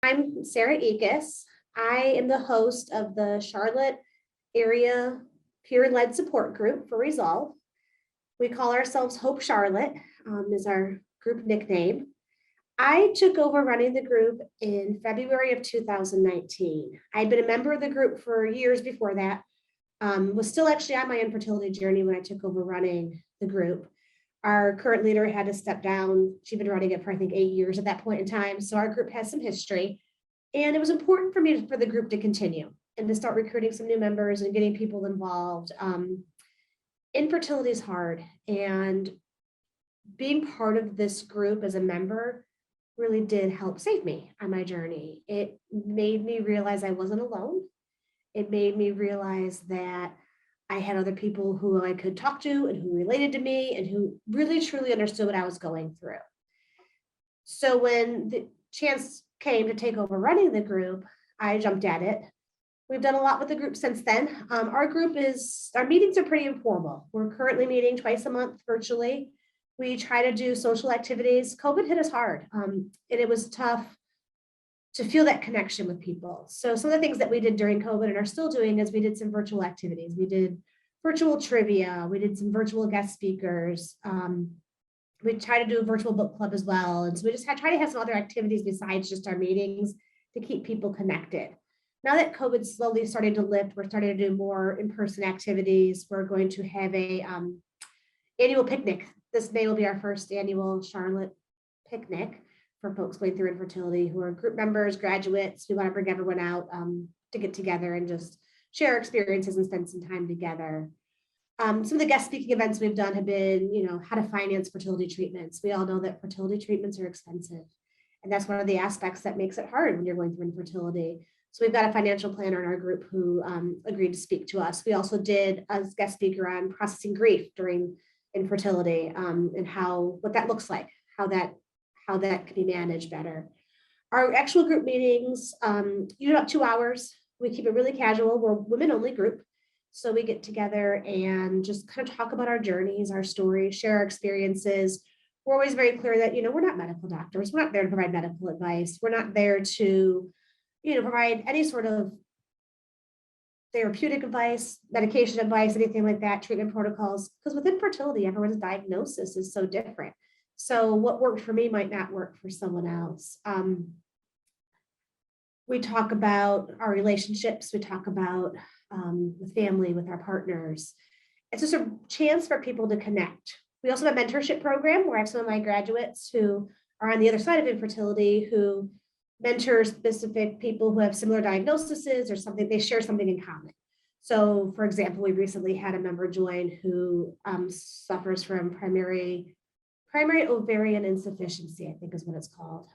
I'm Sarah Akis. I am the host of the Charlotte area peer-led support group for Resolve. We call ourselves Hope Charlotte, is our group nickname. I took over running the group in February of 2019. I'd been a member of the group for years before that, was still actually on my infertility journey when I took over running the group. Our current leader had to step down. She'd been running it for, I think, 8 years at that point in time. So our group has some history. And it was important for me for the group to continue and to start recruiting some new members and getting people involved. Infertility is hard. And being part of this group as a member really did help save me on my journey. It made me realize I wasn't alone. It made me realize that I had other people who I could talk to and who related to me and who really truly understood what I was going through. So when the chance came to take over running the group, I jumped at it. We've done a lot with the group since then. Our meetings are pretty informal. We're currently meeting twice a month virtually. We try to do social activities. COVID hit us hard, and it was tough to feel that connection with people. So some of the things that we did during COVID and are still doing is we did some virtual activities. We did virtual trivia. We did some virtual guest speakers. We try to do a virtual book club as well. And so we just try to have some other activities besides just our meetings to keep people connected. Now that COVID slowly starting to lift, we're starting to do more in-person activities. We're going to have a annual picnic. This May will be our first annual Charlotte picnic for folks going through infertility who are group members, graduates. We want to bring everyone out to get together and just share experiences and spend some time together. Some of the guest speaking events we've done have been, how to finance fertility treatments. We all know that fertility treatments are expensive. And that's one of the aspects that makes it hard when you're going through infertility. So we've got a financial planner in our group who agreed to speak to us. We also did a guest speaker on processing grief during infertility and what that looks like, how that can be managed better. Our actual group meetings, about 2 hours. We keep it really casual. We're a women-only group. So we get together and just kind of talk about our journeys, our stories, share our experiences. We're always very clear that, we're not medical doctors. We're not there to provide medical advice. We're not there to, provide any sort of therapeutic advice, medication advice, anything like that, treatment protocols. Because with infertility, everyone's diagnosis is so different. So what worked for me might not work for someone else. We talk about our relationships. We talk about with family, with our partners. It's just a chance for people to connect. We also have a mentorship program where I have some of my graduates who are on the other side of infertility who mentor specific people who have similar diagnoses or something. They share something in common. So for example, we recently had a member join who suffers from primary ovarian insufficiency, I think is what it's called.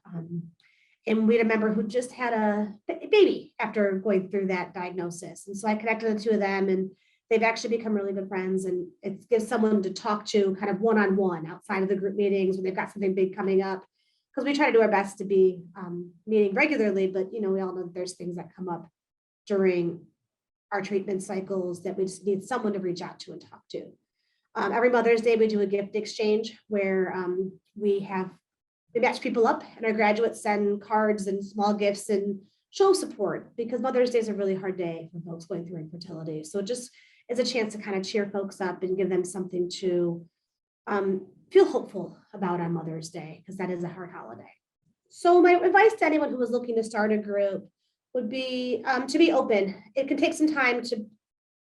And we had a member who just had a baby after going through that diagnosis. And so I connected the two of them and they've actually become really good friends. And it gives someone to talk to kind of one-on-one outside of the group meetings when they've got something big coming up. Because we try to do our best to be meeting regularly, but we all know that there's things that come up during our treatment cycles that we just need someone to reach out to and talk to. Every Mother's Day, we do a gift exchange where we match people up and our graduates send cards and small gifts and show support because Mother's Day is a really hard day for folks going through infertility. So it just is a chance to kind of cheer folks up and give them something to feel hopeful about on Mother's Day because that is a hard holiday. So my advice to anyone who was looking to start a group would be to be open. It can take some time to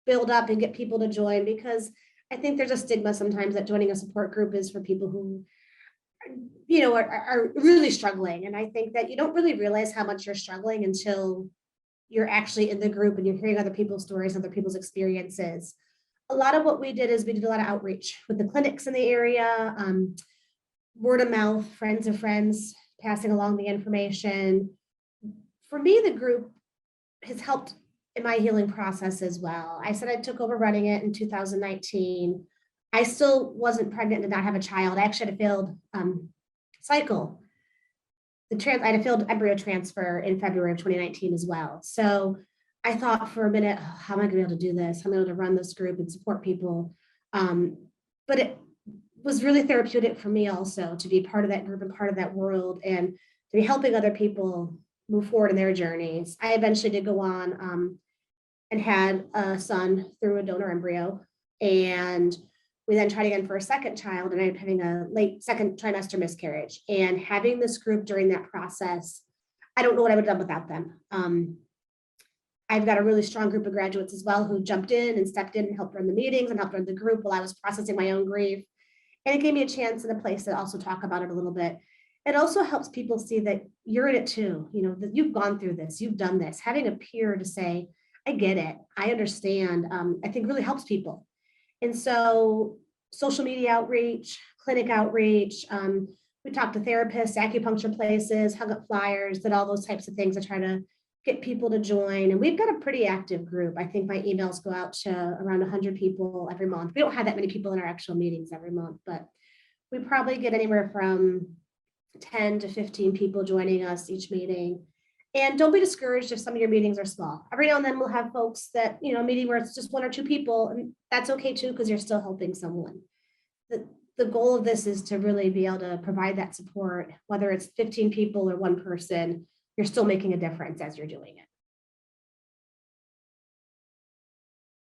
build up and get people to join because I think there's a stigma sometimes that joining a support group is for people who are really struggling. And I think that you don't really realize how much you're struggling until you're actually in the group and you're hearing other people's stories, other people's experiences. A lot of what we did is we did a lot of outreach with the clinics in the area, word of mouth, friends of friends, passing along the information. For me, the group has helped in my healing process as well. I said I took over running it in 2019. I still wasn't pregnant and did not have a child. I actually had a failed cycle. I had a failed embryo transfer in February of 2019 as well. So I thought for a minute, how am I going to be able to do this? How am I able to run this group and support people? But it was really therapeutic for me also to be part of that group and part of that world and to be helping other people move forward in their journeys. I eventually did go on and had a son through a donor embryo. And we then tried again for a second child, and I'm having a late second trimester miscarriage. And having this group during that process, I don't know what I would have done without them. I've got a really strong group of graduates as well who jumped in and stepped in and helped run the meetings and helped run the group while I was processing my own grief. And it gave me a chance and a place to also talk about it a little bit. It also helps people see that you're in it too, you know, that you've gone through this, you've done this. Having a peer to say, I get it, I understand, I think really helps people. And so social media outreach, clinic outreach, we talk to therapists, acupuncture places, hug up flyers, did all those types of things to try to get people to join. And we've got a pretty active group. I think my emails go out to around 100 people every month. We don't have that many people in our actual meetings every month, but we probably get anywhere from 10 to 15 people joining us each meeting. And don't be discouraged if some of your meetings are small. Every now and then we'll have folks that, you know, meeting where it's just 1 or 2 people, and that's okay too, because you're still helping someone. The goal of this is to really be able to provide that support, whether it's 15 people or 1 person, you're still making a difference as you're doing it.